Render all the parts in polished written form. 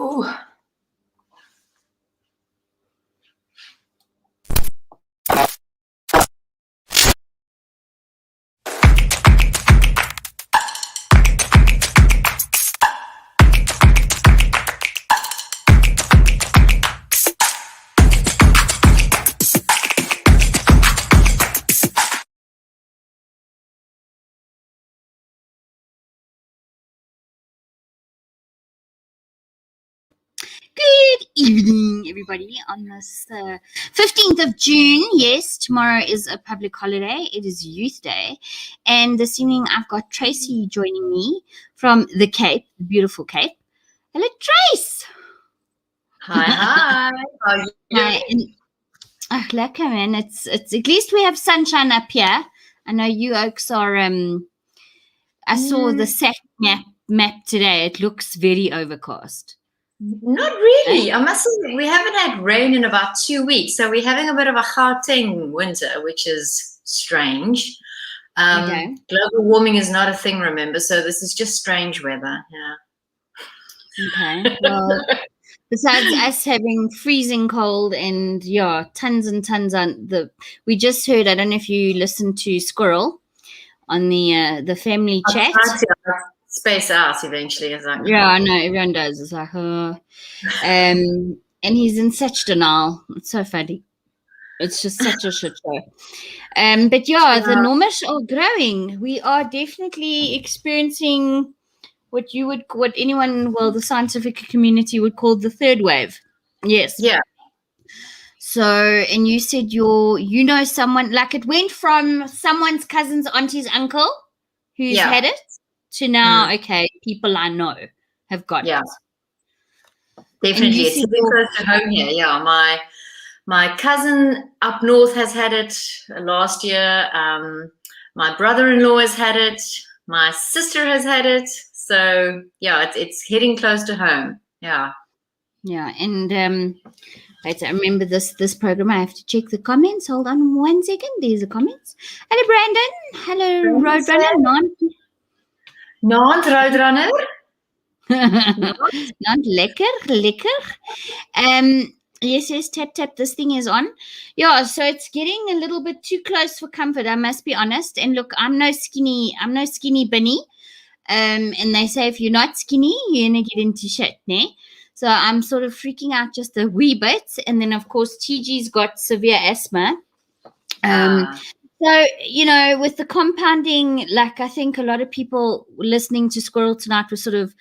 Ooh. Good evening, everybody, on this 15th of June. Yes, tomorrow is a public holiday. It is Youth Day. And this evening, I've got Tracy joining me from the Cape, the beautiful Cape. Hello, Trace. Hi. How are you? Hi. Lekker, man. It's at least we have sunshine up here. I know you oaks are, I saw the sat map today. It looks very overcast. Not really. I must say, we haven't had rain in about 2 weeks, so we're having a bit of a Gauteng winter, which is strange. Okay. Global warming is not a thing, remember, so this is just strange weather. Yeah. Okay. Well, besides us having freezing cold and tons and tons on we just heard, I don't know if you listened to Squirrel on the family chat. Space out eventually. Yeah, I know, everyone does. It's like, and he's in such denial. It's so funny. It's just such a shit show. But the Normish are growing. We are definitely experiencing what the scientific community would call the third wave. Yes. Yeah. So, and you said you know someone, like it went from someone's cousin's auntie's uncle who's had it to now, okay, people I know have got it. Definitely. It's a bit close to home here. Yeah. My cousin up north has had it last year. My brother-in-law has had it. My sister has had it. So yeah, it's hitting close to home. Yeah. Yeah. And wait, I remember this program. I have to check the comments. Hold on 1 second. There's the comments. Hello, Brandon. Hello, Roadrunner. Naand Roadrunner. Not lekker. Yes, tap. This thing is on. Yeah, so it's getting a little bit too close for comfort. I must be honest. And look, I'm no skinny bunny. And they say if you're not skinny, you're gonna get into shit, ne? So I'm sort of freaking out just a wee bit. And then of course TG's got severe asthma. So, with the compounding, like I think a lot of people listening to Squirrel tonight were sort of,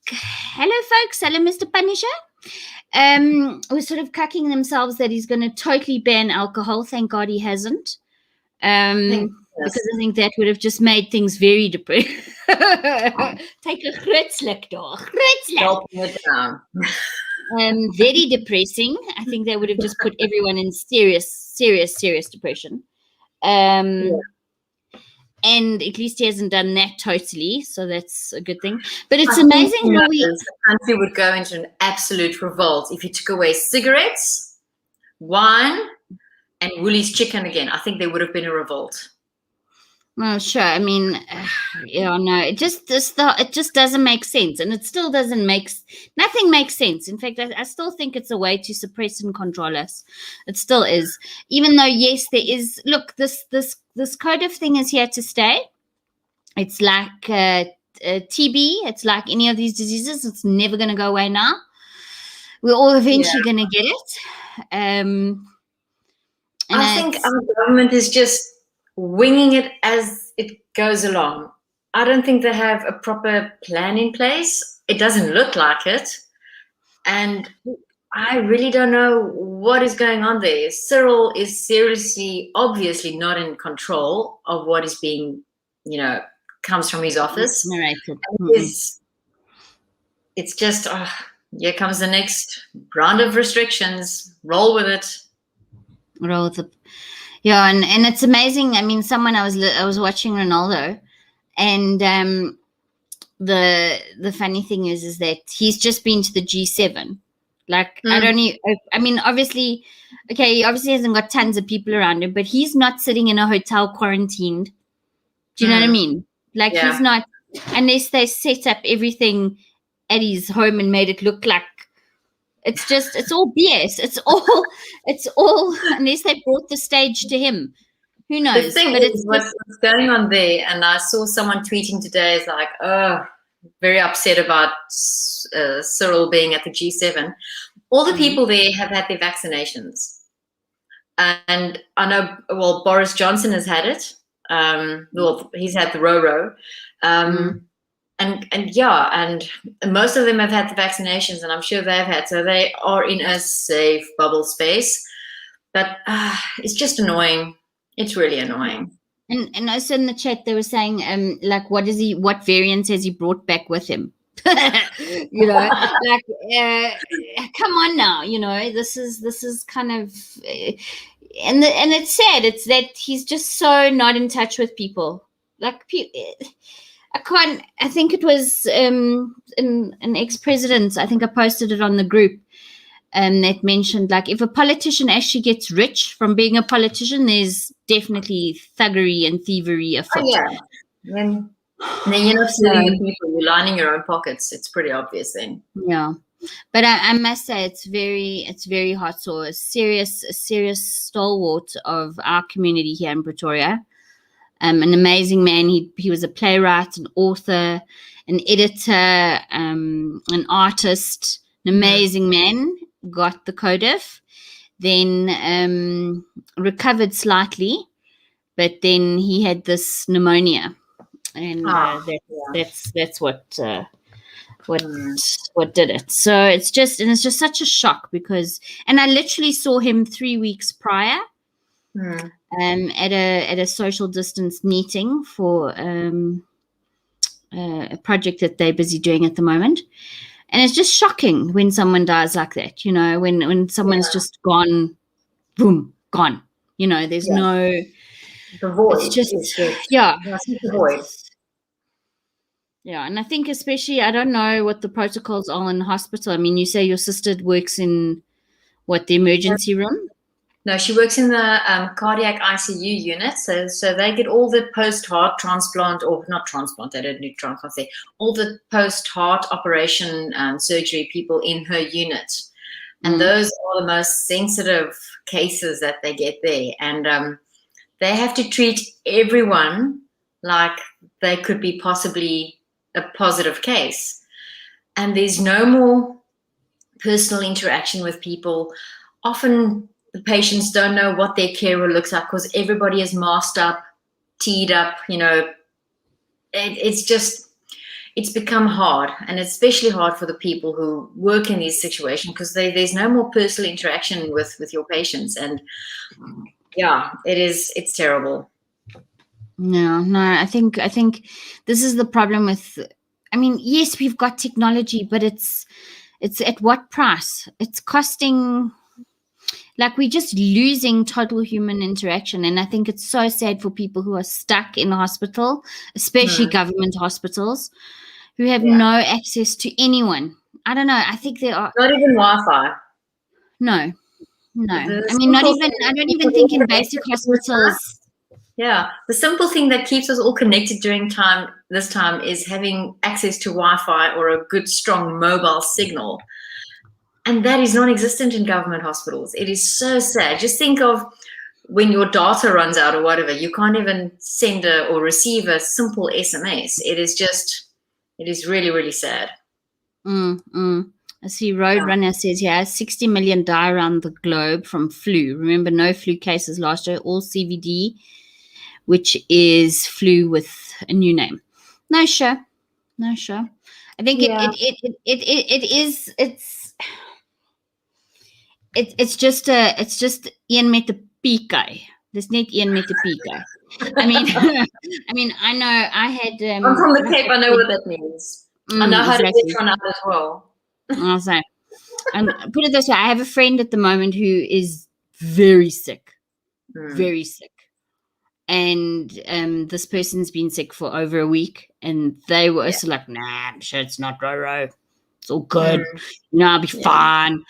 hello folks, hello Mr. Punisher. We're sort of cucking themselves that he's going to totally ban alcohol. Thank God he hasn't. Because I think that would have just made things very depressing. Take a gritzlik, dog. Very depressing. I think that would have just put everyone in serious depression. And at least he hasn't done that totally, so that's a good thing. But it's amazing how the country would go into an absolute revolt if you took away cigarettes, wine, and Woolies chicken again. I think there would have been a revolt. Well, sure. I mean, no, it just doesn't make sense, and it still doesn't nothing makes sense. In fact, I still think it's a way to suppress and control us. It still is, even though yes, there is. Look, this CODIF thing is here to stay. It's like TB. It's like any of these diseases. It's never going to go away now. We're all eventually going to get it. And I think our government is just winging it as it goes along. I don't think they have a proper plan in place. It doesn't look like it. And I really don't know what is going on there. Cyril is seriously, obviously not in control of what is being, comes from his office. It's just, here comes the next round of restrictions. Roll with it. Yeah, and it's amazing. I mean, I was watching Ronaldo, and the funny thing is that he's just been to the G7. Like obviously, okay, he obviously hasn't got tons of people around him, but he's not sitting in a hotel quarantined. Do you know what I mean? Like he's not, unless they set up everything at his home and made it look like it's all BS. It's all unless they brought the stage to him. Who knows? The thing is, what's going on there, and I saw someone tweeting today, is like, oh, very upset about Cyril being at the G7. All the people there have had their vaccinations. And I know, well, Boris Johnson has had it. Well, he's had the Roro. And most of them have had the vaccinations, and I'm sure they've had. So they are in a safe bubble space. But it's just annoying. It's really annoying. And also in the chat they were saying, like, what variants has he brought back with him? You know, like, come on now, you know, this is kind of, and it's sad. It's that he's just so not in touch with people. Like, I think it was an ex-president, I think I posted it on the group, that mentioned, like, if a politician actually gets rich from being a politician, there's definitely thuggery and thievery afoot. Oh, yeah. Then you're not stealing people, you're lining your own pockets. It's pretty obvious then. Yeah. But I must say it's very hot sore. A serious stalwart of our community here in Pretoria. An amazing man. He was a playwright, an author, an editor, an artist, an amazing man. Got the CODIF, then recovered slightly, but then he had this pneumonia, and that's what did it. So it's just such a shock because, and I literally saw him 3 weeks prior, at a social distance meeting for a project that they're busy doing at the moment. And it's just shocking when someone dies like that, you know, when someone's just gone, boom, gone. You know, there's no... The void. It's just, the void. Yeah, and I think especially, I don't know what the protocols are in the hospital. I mean, you say your sister works in, the emergency room? No, she works in the cardiac ICU unit. So they get all the post-heart transplant, or not transplant, they don't do transplant, all the post-heart operation surgery people in her unit. And those are the most sensitive cases that they get there. And they have to treat everyone like they could be possibly a positive case. And there's no more personal interaction with people. Often the patients don't know what their carer looks like because everybody is masked up, teed up, you know. It's become hard, and especially hard for the people who work in these situations because there's no more personal interaction with your patients. And yeah, it's terrible. No, I think this is the problem with, I mean, yes, we've got technology, but it's at what price? It's costing, like, we're just losing total human interaction. And I think it's so sad for people who are stuck in the hospital, especially government hospitals, who have no access to anyone. I don't know. I think there are... Not even Wi-Fi. No. I mean, I don't even think in basic hospitals... Yeah, the simple thing that keeps us all connected during this time is having access to Wi-Fi or a good, strong mobile signal. And that is non-existent in government hospitals. It is so sad. Just think of when your data runs out or whatever, you can't even send or receive a simple SMS. It is really, really sad. I see Roadrunner says here, 60 million die around the globe from flu. Remember, no flu cases last year, all CVD, which is flu with a new name. No, sure. I think it's just een met 'n piekie. Dis net een met 'n piekie. I mean, I know I had... I'm from the Cape, I know what that means. I know how to get one out as well. I'll say. And put it this way, I have a friend at the moment who is very sick. Very sick. And this person's been sick for over a week, and they were also like, nah, I'm sure it's not Roro. It's all good. You know, I'll be fine.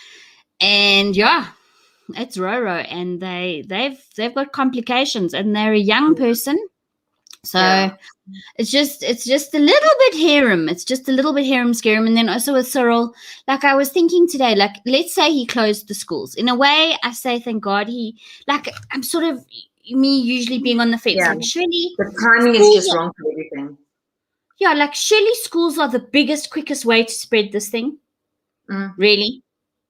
And it's Roro, and they've got complications, and they're a young person, So it's just a little bit harem. It's just a little bit harem scarum. And then also with Cyril, like I was thinking today, like let's say he closed the schools. In a way, I say thank God I'm sort of me usually being on the fence. Like surely the timing is just wrong for everything. Yeah, like surely schools are the biggest, quickest way to spread this thing. Really?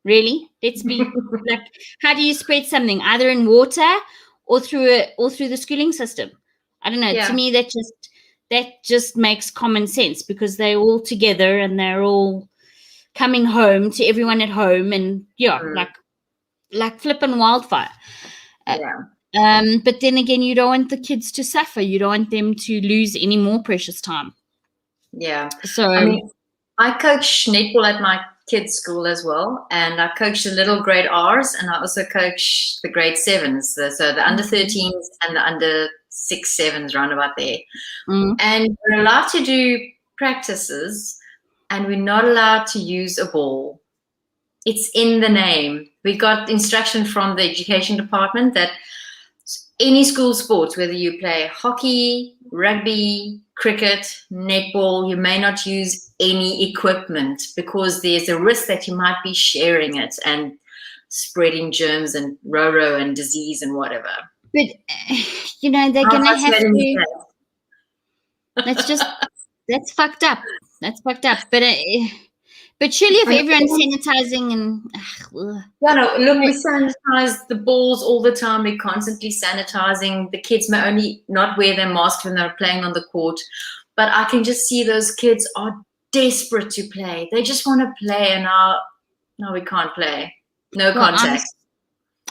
Let's be like, how do you spread something? Either in water or through the schooling system. I don't know. To me, that just makes common sense because they're all together and they're all coming home to everyone at home, and like flipping wildfire. But then again, you don't want the kids to suffer. You don't want them to lose any more precious time. Yeah. So I mean, I coach netball at my kids' school as well, and I coach the little grade R's, and I also coach the grade 7s, so the under 13s and the under 6, 7s, round about there. And we're allowed to do practices, and we're not allowed to use a ball. It's in the name. We got instruction from the education department that any school sports, whether you play hockey, rugby, cricket, netball, you may not use any equipment because there's a risk that you might be sharing it and spreading germs and ro-ro and disease and whatever. But, they're going to have to... That's fucked up. That's fucked up. But surely if everyone's sanitizing and... look, we sanitize the balls all the time. We're constantly sanitizing. The kids may only not wear their masks when they're playing on the court. But I can just see those kids are desperate to play. They just want to play, and now we can't play. No contact.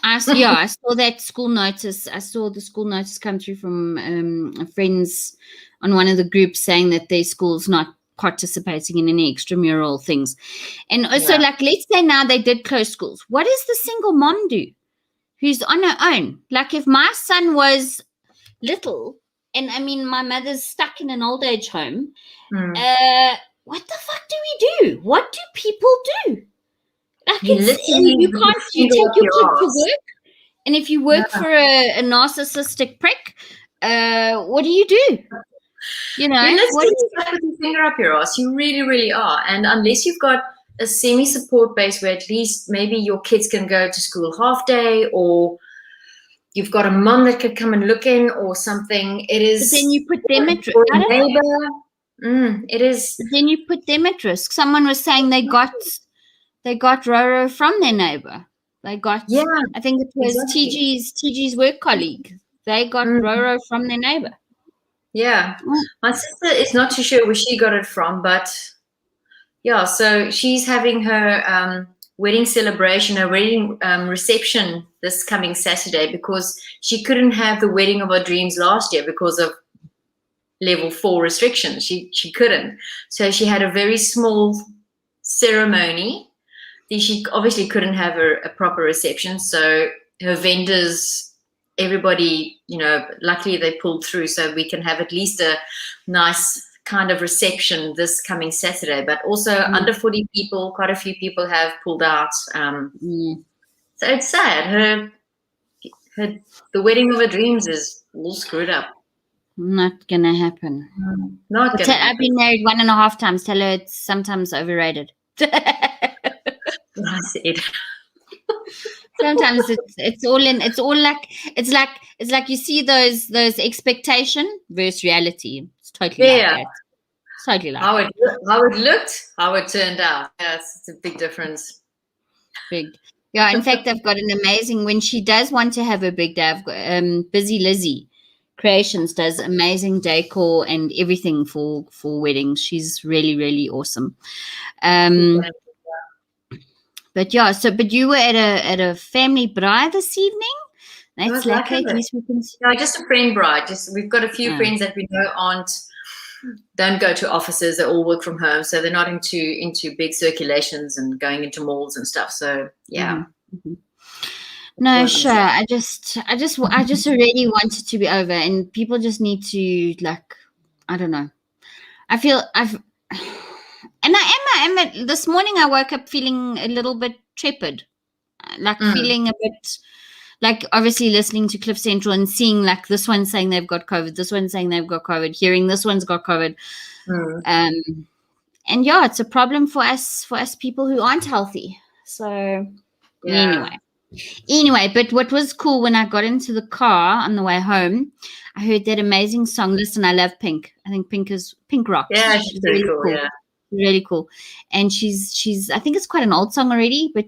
I saw that school notice. I saw the school notice come through from friends on one of the groups saying that their school's not participating in any extramural things. And also, like, let's say now they did close schools. What does the single mom do who's on her own? Like, if my son was little, and I mean, my mother's stuck in an old age home, what the fuck do we do? What do people do? Like, you take your kid to work, and if you work for a narcissistic prick, what do you do? You're literally stuck with your finger up your ass. You really, really are. And unless you've got a semi-support base where at least maybe your kids can go to school half day, or you've got a mom that could come and look in or something, it is... But then you put them at risk. It is... But then you put them at risk. Someone was saying they got Roro from their neighbor. They got... I think it was TG's work colleague. They got Roro from their neighbor. Yeah, my sister is not too sure where she got it from, but so she's having her wedding celebration, her wedding reception this coming Saturday, because she couldn't have the wedding of her dreams last year because of level 4 restrictions. She couldn't. So she had a very small ceremony. She obviously couldn't have a proper reception, so her vendors... Everybody, luckily they pulled through, so we can have at least a nice kind of reception this coming Saturday. But also under 40 people, quite a few people have pulled out. So it's sad. The wedding of her dreams is all screwed up. Not gonna happen. I've been married 1.5 times. Tell her it's sometimes overrated. I said. Sometimes it's like you see those expectation versus reality. It's totally like that. It's totally like how it looked, how it turned out. Yes, it's a big difference. Big. Yeah, in fact, I've got an amazing, when she does want to have a big day, I've got Busy Lizzie Creations does amazing decor and everything for weddings. She's really, really awesome. But but you were at a family bride this evening. That's lekker. No, just a friend bride. We've got a few friends that we know don't go to offices. They all work from home, so they're not into big circulations and going into malls and stuff. So No, sure. I just really want it to be over, and people just need to, like, I don't know. I feel and I am this morning I woke up feeling a little bit trepid, like feeling a bit like obviously listening to Cliff Central and seeing like this one saying they've got COVID, this one saying they've got COVID, hearing this one's got COVID. And yeah, it's a problem for us people who aren't healthy. So anyway, but what was cool when I got into the car on the way home, I heard that amazing song. Listen, I love Pink. I think Pink rocks. Yeah, she's really cool. Yeah. Really cool. And she's I think it's quite an old song already, but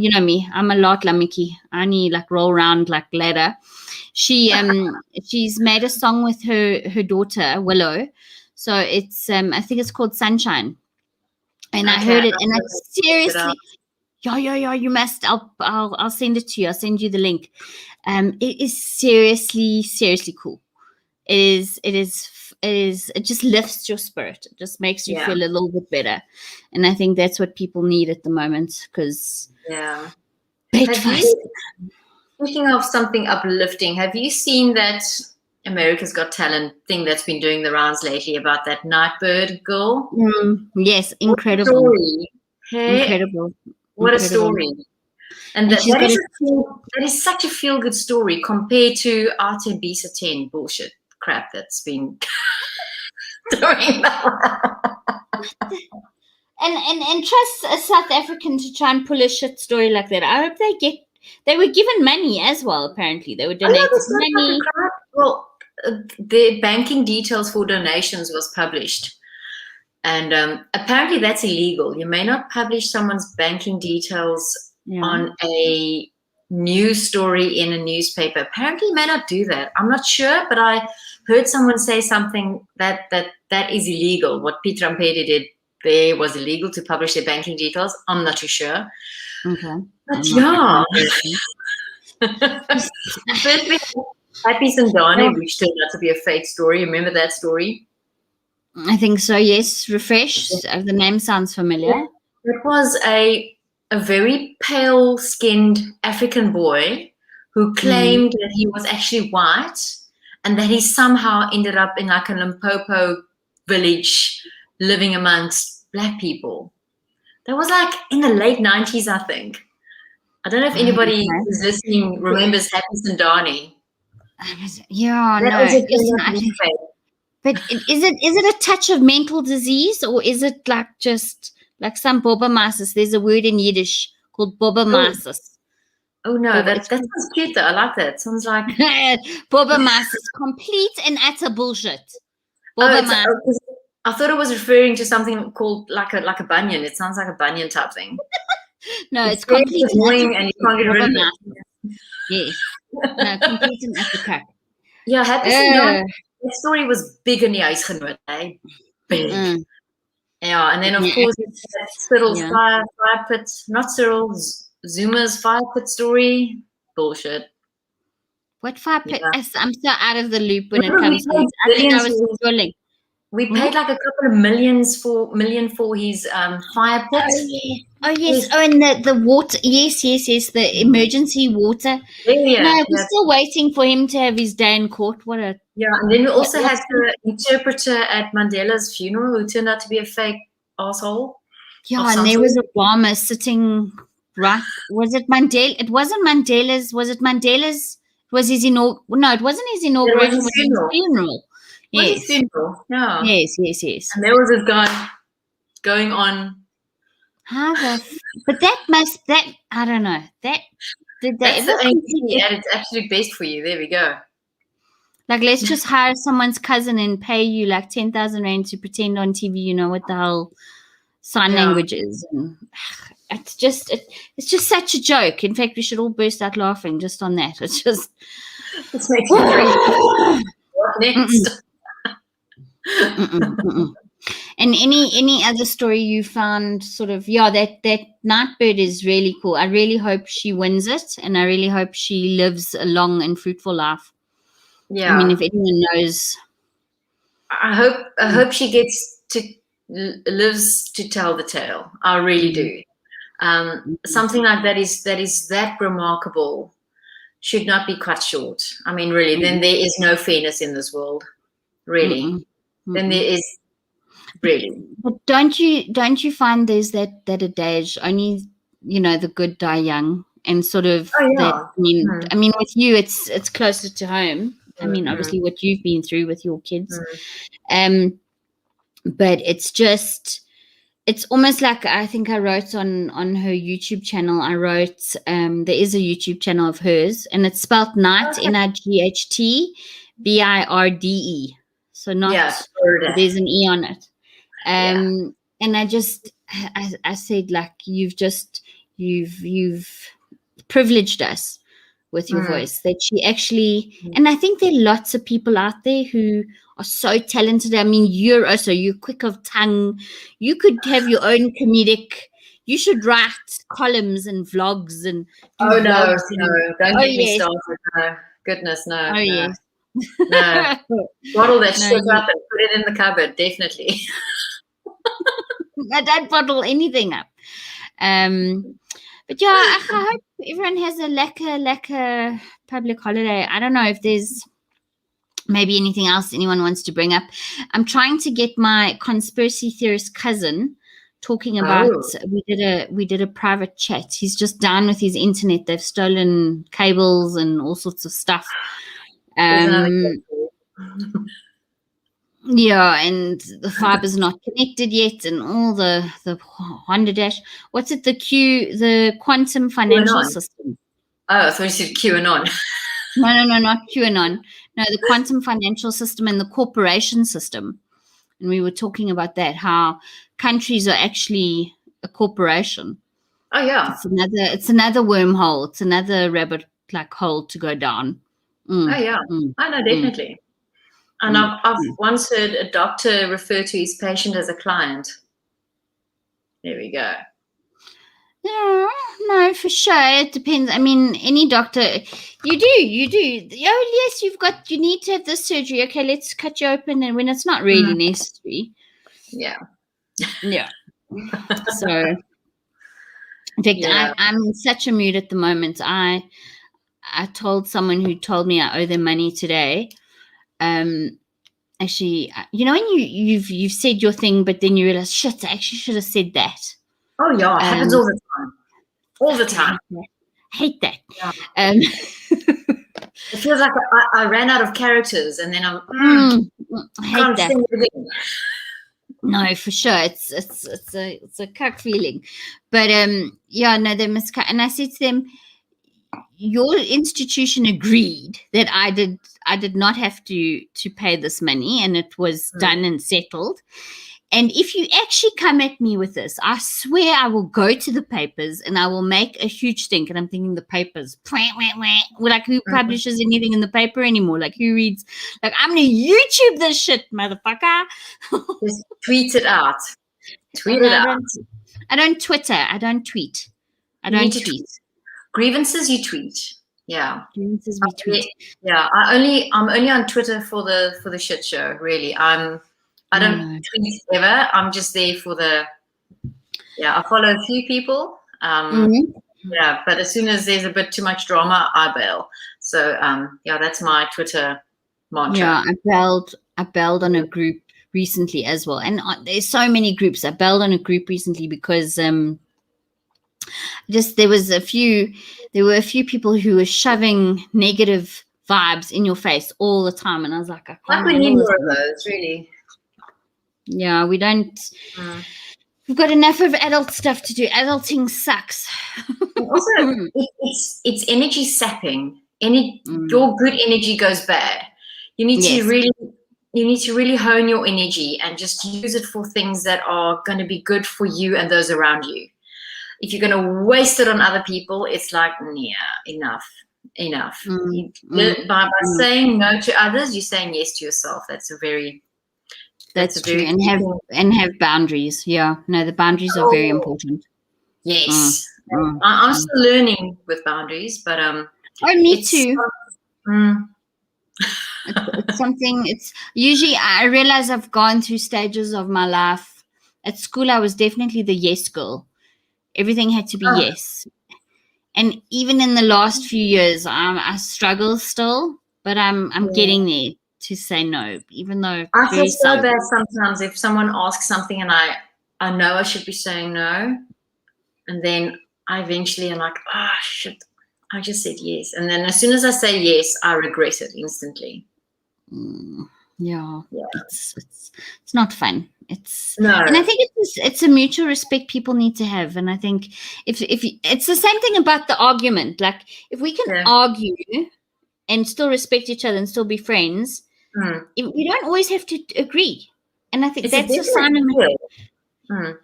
you know me, I'm a lot like Mickey. I only like roll around like ladder. She's made a song with her daughter Willow. So it's I think it's called Sunshine. And I heard it, and I seriously, yeah, you must. I'll send it to you. I'll send you the link. It is seriously cool. It just lifts your spirit. It just makes you feel a little bit better. And I think that's what people need at the moment, because speaking of something uplifting, have you seen that America's Got Talent thing that's been doing the rounds lately about that Nightbird girl? Yes, incredible. What a story. Hey? Incredible. What a story. And that is such a feel-good story compared to Artebisa 10 bullshit crap that's been doing that. And trust a South African to try and pull a shit story like that. I hope they were given money as well, apparently. They were donated money. Well, the banking details for donations was published. And apparently that's illegal. You may not publish someone's banking details on a news story in a newspaper. Apparently you may not do that. I'm not sure, but I heard someone say something that is illegal. What Peter Ampedi did there was illegal to publish their banking details. I'm not too sure. Okay. But yeah. Firstly, Happy Sandani, which turned out to be a fake story. Remember that story? I think so, yes. Refresh. The name sounds familiar. It was a very pale-skinned African boy who claimed that he was actually white and that he somehow ended up in like a Limpopo village living amongst black people. That was like in the late 90s, I think. I don't know if anybody who's listening remembers Happy Sandani. Yeah, but is it a touch of mental disease, or is it like just like some bobbermasses? There's a word in Yiddish called bobbermasses. Oh no, that sounds cute though. I like that. It sounds like bobbermasses, complete and utter bullshit. I thought it was referring to something called like a bunion. It sounds like a bunion type thing. No, it's complete annoying and you can't get rid of it. Yes. No, complete and utter crack. Yeah, Happy Sandani. That story was big in the huisgenoot, eh? Big. Yeah, and then of course it's Cyril's fire pit, not Cyril, Zuma's fire pit story. Bullshit. What fire pit? Yeah. I'm so out of the loop when it comes to this. I think I was scrolling. We paid like a couple of million for his fire pit. Oh yes. Oh, and the water. Yes. The emergency water. Yeah. No, we're still waiting for him to have his day in court. And then we also had the interpreter at Mandela's funeral who turned out to be a fake asshole. Yeah, and there was Obama sitting right. Was it Mandela? It wasn't Mandela's. Was it Mandela's? Was his No, it wasn't his inauguration. It was his funeral. Yes. Funeral. Yeah. Yes. And there was this guy going on. But I don't know. That's the ANC at its absolute best for you. There we go. Like, let's just hire someone's cousin and pay you like 10,000 rand to pretend on TV you know what the hell sign language is. And it's just such a joke. In fact, we should all burst out laughing just on that. It's just. This makes me crazy. What next? And any other story you found sort of, that Nightbird is really cool. I really hope she wins it, and I really hope she lives a long and fruitful life. Yeah. I mean, if anyone knows. I hope she lives to tell the tale. I really do. Something like that is that remarkable should not be cut short. I mean, really, then there is no fairness in this world. Really. Then there is really. But don't you find there's that adage, only the good die young, and sort of that. I mean, with you, it's closer to home. I mean, obviously, what you've been through with your kids, but it's almost like, I think I wrote on her YouTube channel. I wrote there is a YouTube channel of hers, and it's spelled Night, NIGHT BIRDE. So not there's an E on it. And I said, like, you've privileged us with your voice, that she actually, and I think there are lots of people out there who are so talented. I mean, you're quick of tongue. You could have your own comedic. You should write columns and vlogs and do vlogs. Don't get me started. No, goodness, no. Yes. No. Bottle that shit up and put it in the cupboard, definitely. I don't bottle anything up. But yeah, I hope everyone has a lekker public holiday. I don't know if there's maybe anything else anyone wants to bring up. I'm trying to get my conspiracy theorist cousin talking about. We did a private chat. He's just down with his internet. They've stolen cables and all sorts of stuff. Yeah, and the fiber's not connected yet, and all the Honda Dash. What's it? The quantum financial system. Oh, I thought you said QAnon. No, not QAnon. No, the quantum financial system and the corporation system. And we were talking about that, how countries are actually a corporation. Oh yeah. It's another wormhole. It's another rabbit hole to go down. Oh yeah. I know, definitely. And I've once heard a doctor refer to his patient as a client. There we go. No, for sure. It depends. I mean, any doctor, you do. Oh, yes, you need to have this surgery. Okay, let's cut you open, and when it's not really necessary. Yeah. So, in fact, I'm in such a mood at the moment. I told someone who told me I owe them money today. Actually, you know, when you've said your thing, but then you realize, shit, I actually should have said that. Oh yeah, it happens all the time. All the time. I hate that. Yeah. It feels like I ran out of characters, and then I hate that. No, for sure, it's a cuck feeling, but they must cut. And I said to them, your institution agreed that I did not have to pay this money, and it was done and settled. And if you actually come at me with this, I swear I will go to the papers and I will make a huge stink. And I'm thinking the papers, like, who publishes anything in the paper anymore? Like, who reads? Like, I'm going to YouTube this shit, motherfucker. Just tweet it out. Tweet it out. I don't Twitter. I don't tweet. I don't tweet. Grievances you tweet. Yeah. Grievances we tweet. Yeah. I'm only on Twitter for the shit show, really. I don't tweet ever. I'm just there for I follow a few people. Yeah, but as soon as there's a bit too much drama, I bail. So that's my Twitter mantra. Yeah, I bailed on a group recently as well. And there's so many groups. I bailed on a group recently because there were a few people who were shoving negative vibes in your face all the time, and I was like, we need more of those, really. Yeah, we don't. We've got enough of adult stuff to do. Adulting sucks. Also, it's energy sapping. Your good energy goes bad. You need to really hone your energy and just use it for things that are going to be good for you and those around you. If you're going to waste it on other people, it's like, enough. By saying no to others, you're saying yes to yourself. That's true. And have boundaries. Yeah. No, the boundaries are very important. Yes. I'm still learning with boundaries, but me too. It's something. It's usually, I realize I've gone through stages of my life. At school, I was definitely the yes girl. Everything had to be yes. And even in the last few years, I struggle still, but I'm getting there to say no, even though I feel so bad sometimes if someone asks something and I know I should be saying no, and then I eventually am like, oh, shit, I just said yes. And then as soon as I say yes, I regret it instantly. Yeah. It's not fun. No. And I think it's a mutual respect people need to have. And I think if it's the same thing about the argument. Like if we can argue and still respect each other and still be friends, we don't always have to agree. And I think that's a sign of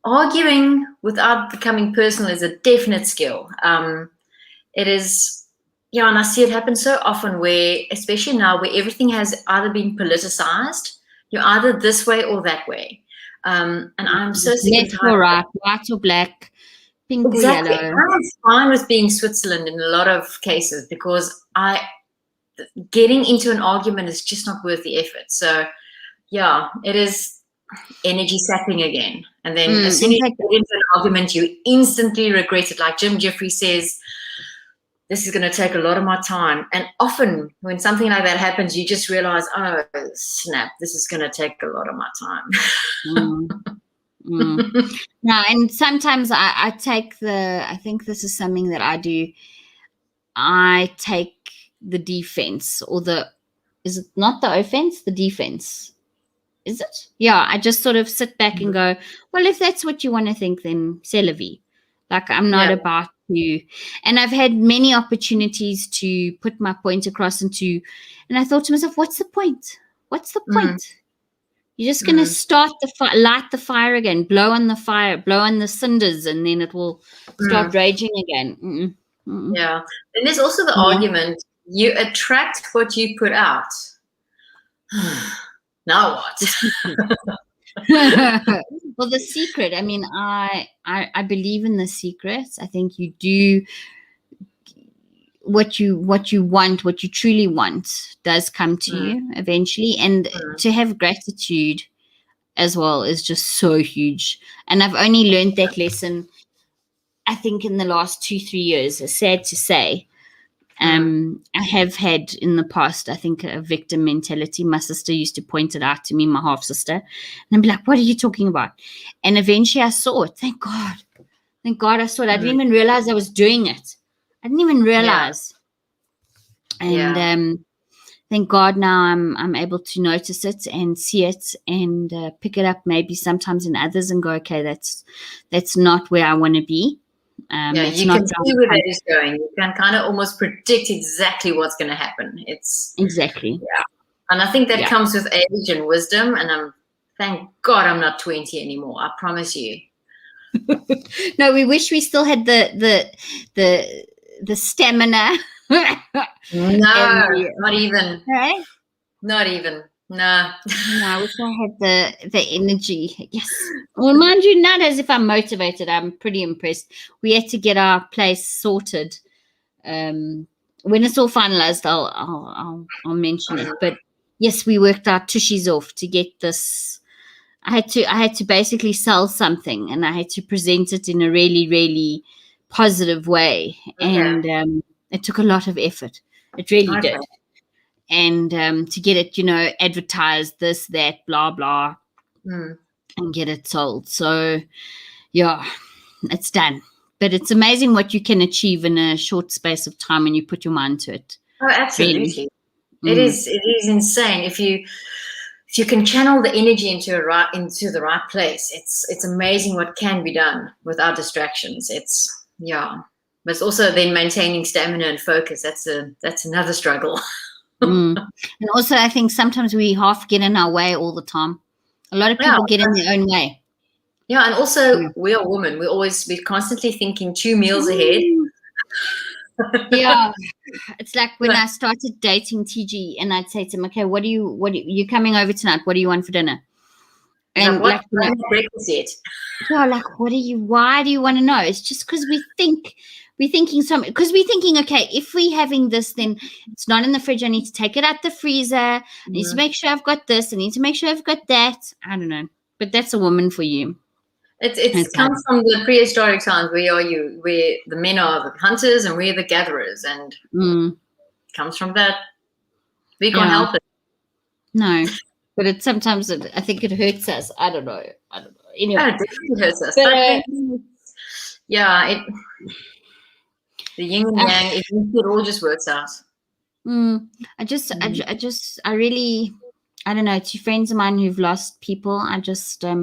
arguing without becoming personal is a definite skill. It is, and I see it happen so often where, especially now, where everything has either been politicized, you're either this way or that way. And I'm so sick and tired. Left or right, white or black, pink or yellow. I'm fine with being Switzerland in a lot of cases because getting into an argument is just not worth the effort. So, it is energy sapping again. And then as soon as you get into an argument, you instantly regret it. Like Jim Jeffrey says, this is going to take a lot of my time. And often when something like that happens, you just realize, oh, snap, this is going to take a lot of my time. No, and sometimes I take I think this is something that I do. I take the defense is it not the offense, the defense? Is it? Yeah, I just sort of sit back and go, well, if that's what you want to think, then c'est la vie. Like I'm not about to, and I've had many opportunities to put my point across and I thought to myself, what's the point? What's the point? You're just going to start light the fire again, blow on the fire, blow on the cinders, and then it will start raging again. Yeah. And there's also the argument, you attract what you put out. Now what? Well, the secret, I mean, I believe in the secret. I think you do what you want, what you truly want does come to you eventually. And to have gratitude as well is just so huge. And I've only learned that lesson, I think, in the last 2-3 years. It's sad to say. I have had in the past, I think, a victim mentality. My sister used to point it out to me, my half sister, and I'd be like, what are you talking about? And eventually I saw it. Thank God I saw it. I didn't even realize I was doing it. I didn't even realize. And thank God now I'm able to notice it and see it and pick it up maybe sometimes in others and go, okay, that's not where I want to be. You can see where that is going. You can kind of almost predict exactly what's going to happen. Exactly. And I think that comes with age and wisdom. And thank God I'm not 20 anymore. I promise you. No, we wish we still had the stamina. No, not even. Right? Not even. No. No, I wish I had the energy. Yes. Well, mind you, not as if I'm motivated. I'm pretty impressed. We had to get our place sorted. When it's all finalized, I'll mention it. But yes, we worked our tushies off to get this. I had to basically sell something, and I had to present it in a really, really positive way. And it took a lot of effort. It really did. And to get it, advertised, this, that, blah, blah, and get it sold. So, it's done. But it's amazing what you can achieve in a short space of time when you put your mind to it. Oh, absolutely. Really. It is insane. If you can channel the energy into the right place, it's amazing what can be done without distractions. But it's also then maintaining stamina and focus. That's another struggle. And also, I think sometimes we half get in our way all the time. A lot of people get in their own way. Yeah, and also we are women. We're constantly thinking 2 meals ahead. Yeah, it's like when I started dating TG, and I'd say to him, "Okay, what do you coming over tonight? What do you want for dinner?" And breakfast yet? Yeah, like why do you want to know? It's just because we're thinking so much, because we're thinking, okay, if we're having this, then it's not in the fridge. I need to take it out the freezer. I need to make sure I've got this. I need to make sure I've got that. I don't know, but that's a woman for you. It comes from the prehistoric times. Where the men are the hunters and we're the gatherers, and it comes from that. We can't help it. No, but sometimes I think it hurts us. I don't know. Anyway, it definitely hurts us. Yeah, the yin and yang, it all just works out. I really, I don't know, to friends of mine who've lost people, I just, I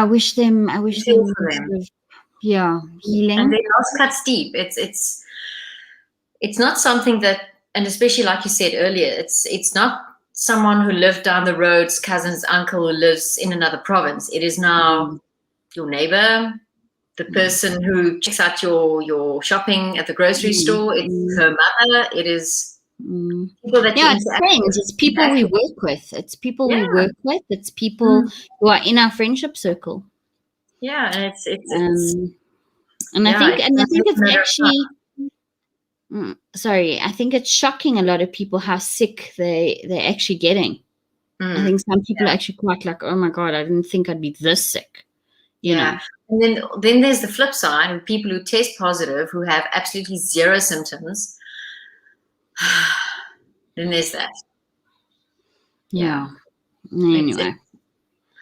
wish them sort of, healing. And their loss cuts deep. It's not something that, and especially like you said earlier, it's not someone who lived down the road's cousin's uncle who lives in another province. It is now your neighbor, the person who checks out your shopping at the grocery store. It's her mother. It is people that it's friends. It's people we work with. It's people we work with. It's people who are in our friendship circle. Yeah, and it's I think it's actually. I think it's shocking a lot of people how sick they're actually getting. I think some people are actually quite like, oh my God, I didn't think I'd be this sick. You know. And then there's the flip side, people who test positive, who have absolutely zero symptoms. Then there's that. Yeah. Anyway.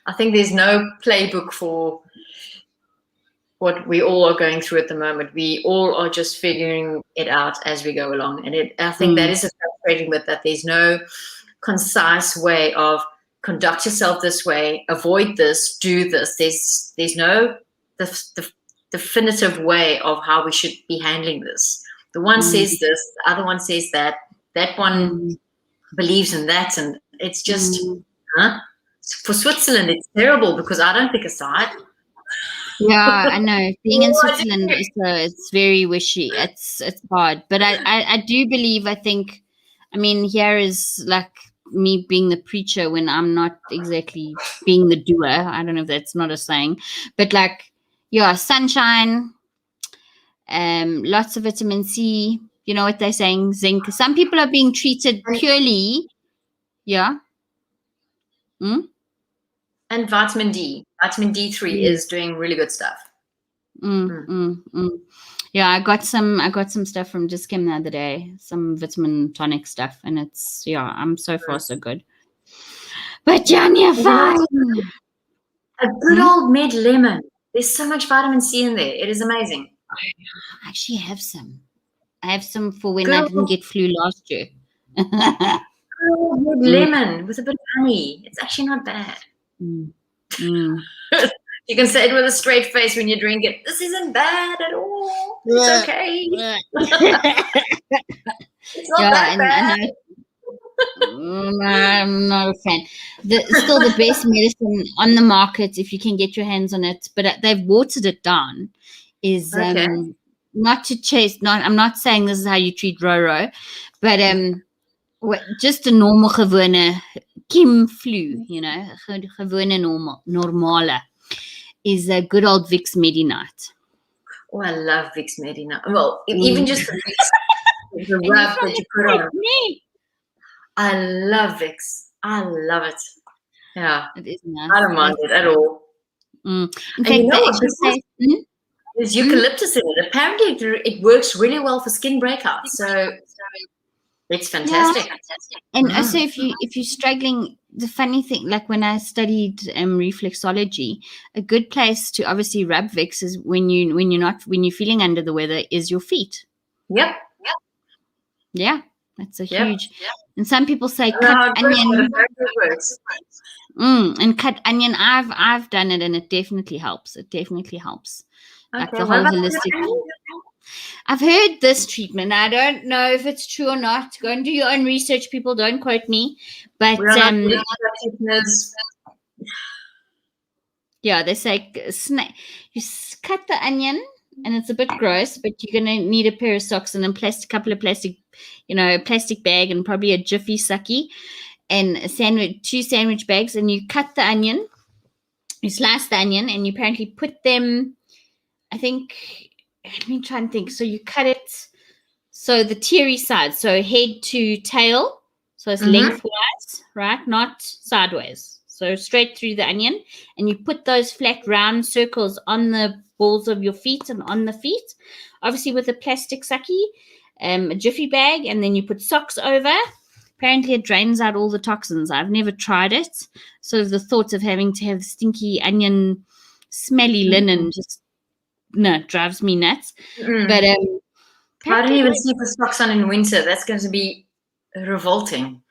I think there's no playbook for what we all are going through at the moment. We all are just figuring it out as we go along. And I think that is a frustrating bit, that there's no concise way of conduct yourself this way, avoid this, do this. There's no definitive way of how we should be handling this. The one says this, the other one says that, that one believes in that. And it's just, for Switzerland, it's terrible because I don't pick a side. Yeah, I know. Being in Switzerland, it's very wishy. It's hard. But I do believe, I think, I mean, here is like me being the preacher when I'm not exactly being the doer. I don't know if that's not a saying. But like, sunshine, lots of vitamin C. You know what they're saying? Zinc. Some people are being treated purely. Yeah. And vitamin D. Vitamin D3 is doing really good stuff. Yeah, I got some stuff from Discam the other day, some vitamin tonic stuff, and it's I'm so far so good. But Janya, fine. A good old Med Lemon. There's so much vitamin C in there. It is amazing. I actually have some. I have some for when I didn't get flu last year. Med Lemon with a bit of honey. It's actually not bad. You can say it with a straight face when you drink it. This isn't bad at all. It's okay. It's not that bad. I'm not a fan. Still the best medicine on the market, if you can get your hands on it, but they've watered it down, is not to chase. I'm not saying this is how you treat Roro, but just a normal gewone Kim flu, gewone normale, is a good old Vicks Medi-Night. Oh, I love Vicks Medi-Night. Well, even just the Vicks, the rub that you put on. I love Vicks. I love it. Yeah. It is nice. I don't mind it at all. In fact, there's eucalyptus in it. Apparently, it works really well for skin breakouts. So it's fantastic. Yeah. And also, if you're struggling, the funny thing, like when I studied reflexology, a good place to obviously rub Vicks is when you're feeling under the weather is your feet. Yep. Yeah, that's a huge. And some people say cut onion. And cut onion. I've done it, and it definitely helps. It definitely helps. Like the whole holistic. I've heard this treatment. I don't know if it's true or not. Go and do your own research, people. Don't quote me. But they say you cut the onion, and it's a bit gross, but you're gonna need a pair of socks and then couple of plastic bag and probably a Jiffy sucky and two sandwich bags, and you cut the onion, you slice the onion, and you apparently put them. I think. Let me try and think. So you cut it, so the teary side, so head to tail, so it's lengthwise, right? Not sideways. So straight through the onion, and you put those flat round circles on the balls of your feet and on the feet, obviously with a plastic sucky, a Jiffy bag, and then you put socks over. Apparently it drains out all the toxins. I've never tried it. Sort of the thought of having to have stinky onion, smelly linen just drives me nuts. Mm. But I don't even sleep with socks on in winter. That's going to be revolting.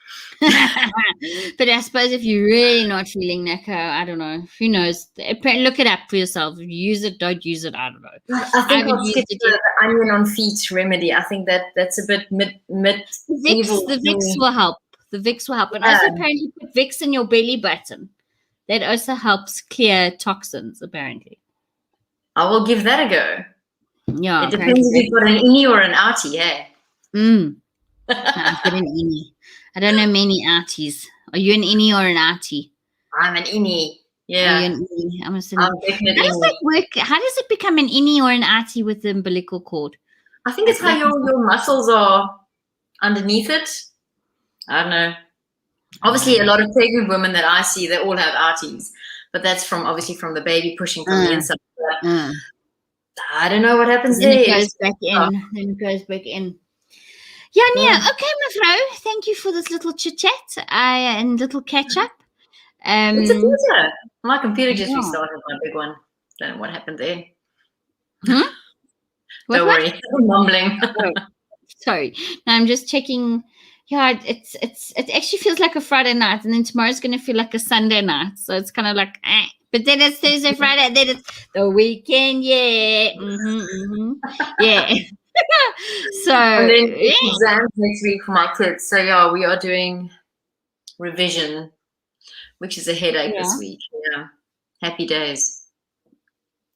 But I suppose if you're really not feeling knacker, I don't know. Who knows? Look it up for yourself. If you use it, don't use it. I don't know. I think I'll stick to the onion on feet remedy. I think that's a bit mid. The Vicks will help. The Vicks will help. And also apparently put Vicks in your belly button. That also helps clear toxins, apparently. I will give that a go. Yeah. It depends if you've got an innie or an outie, hey? I've got an innie. I don't know many outies. Are you an innie or an outie? I'm an innie. Yeah. Are you an innie? I'm definitely. How does that work? How does it become an innie or an outie with the umbilical cord? I think it's how your muscles are underneath it. I don't know. Obviously, a lot of pregnant women that I see, they all have outies, but that's obviously from the baby pushing from the inside. I don't know what happens there. It goes back in. Then it goes back in. Yeah, okay, mevrouw. Thank you for this little chit chat and little catch up. It's a pleasure. My computer just restarted, my big one. Don't know what happened there. Don't worry, I'm mumbling. Sorry. No, I'm just checking. Yeah, it actually feels like a Friday night, and then tomorrow's going to feel like a Sunday night. So it's kind of like, but then it's Thursday, Friday, then it's the weekend. Yeah, yeah. So and then exams next week for my kids. So yeah, we are doing revision, which is a headache this week. Yeah, happy days.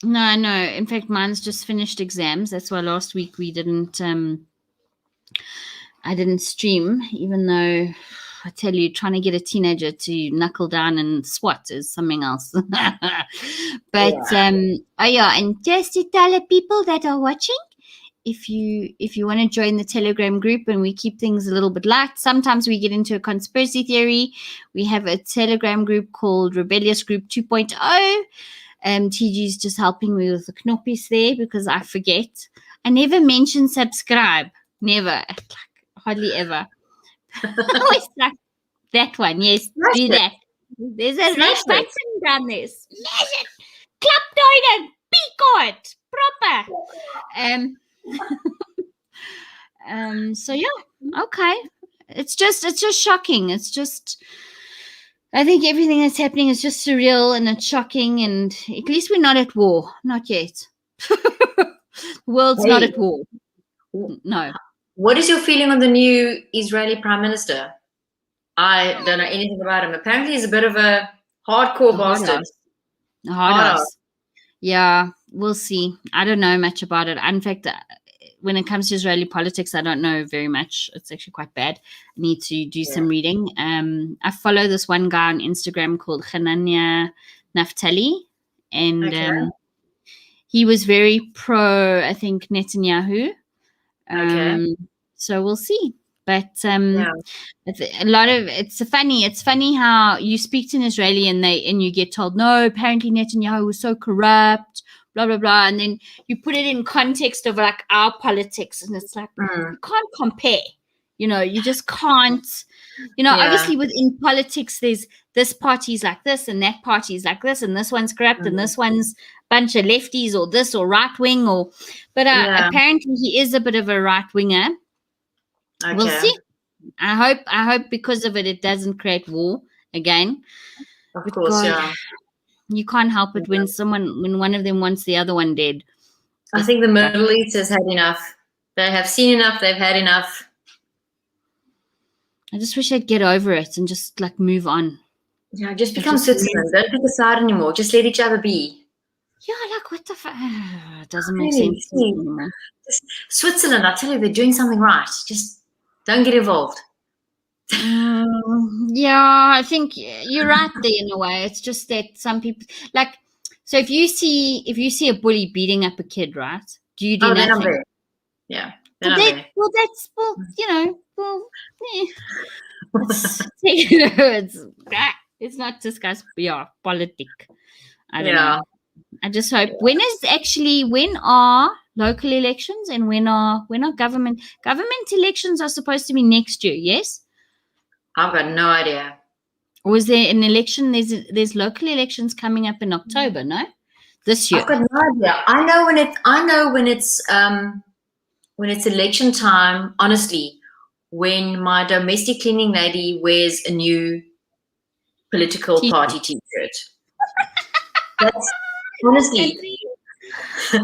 No, I know. In fact, mine's just finished exams. That's why last week we didn't. I didn't stream, even though I tell you, trying to get a teenager to knuckle down and swat is something else. But and just to tell the people that are watching, if you want to join the Telegram group, and we keep things a little bit light, sometimes we get into a conspiracy theory. We have a Telegram group called Rebellious Group 2.0. TG's just helping me with the knoppies there because I forget. I never mention subscribe. Never. Hardly ever. Always like that one. Yes, do that. There's a red button down there. Smash it. Clap down and peek proper. So yeah, okay. It's just shocking. It's just, I think everything that's happening is just surreal and it's shocking, and at least we're not at war. Not yet. The world's not at war. No. What is your feeling on the new Israeli Prime Minister? I don't know anything about him. Apparently he's a bit of a hardcore bastard. Hard ass. Yeah, we'll see. I don't know much about it. In fact, when it comes to Israeli politics, I don't know very much. It's actually quite bad. I need to do some reading. I follow this one guy on Instagram called Hanania Naftali, and he was very pro, I think, Netanyahu. So we'll see. But it's funny how you speak to an Israeli and you get told, no, apparently Netanyahu was so corrupt, blah blah blah, and then you put it in context of like our politics, and it's like you can't compare. You just can't. Obviously within politics, there's this party's like this and that party's like this, and this one's corrupt and this one's bunch of lefties or this or right wing but apparently he is a bit of a right winger. We'll see. I hope because of it doesn't create war again. Of course, you can't help it when one of them wants the other one dead. I think the Middle East has had enough. They have seen enough. They've had enough. I just wish I'd get over it and just like move on. Yeah, just become citizens. Don't pick a side anymore. Just let each other be. Yeah, like what the fuck? It doesn't make sense anymore. Switzerland, I tell you, they're doing something right. Just don't get involved. Yeah, I think you're right there in a way. It's just that some people so if you see a bully beating up a kid, right? Do you do nothing? Yeah. It's not discussed. Yeah, politic. I don't know. I just hope when are local elections and when are government elections are supposed to be next year? Yes. I've got no idea. Or is there an election? There's local elections coming up in October, no? this year? I've got no idea. I know when it's election time, honestly, when my domestic cleaning lady wears a new political party t-shirt. That's honestly that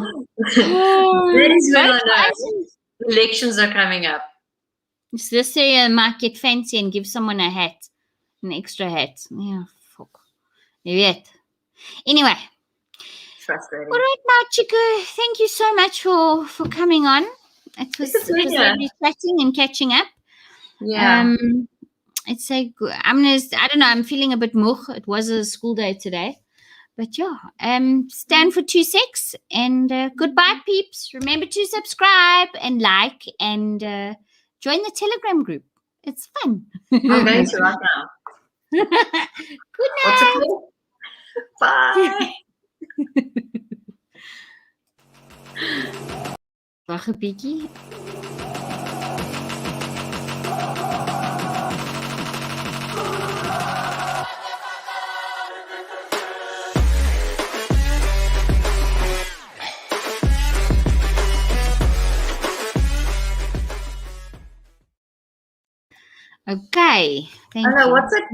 is when I know elections are coming up. So this year I might get fancy and give someone a hat, an extra hat. Yeah, fuck. Yet. Anyway. Frustrating. All right, now, Chico, thank you so much for coming on. It was lovely chatting and catching up. Yeah. It's a good. I don't know. I'm feeling a bit moch. It was a school day today, but yeah. Stand for 2-6 and goodbye, peeps. Remember to subscribe and like and join the Telegram group. It's fun. I'm going to right now. Good night. What's it called? Bye. Wag 'n bietjie. Okay. Thank you. What's it?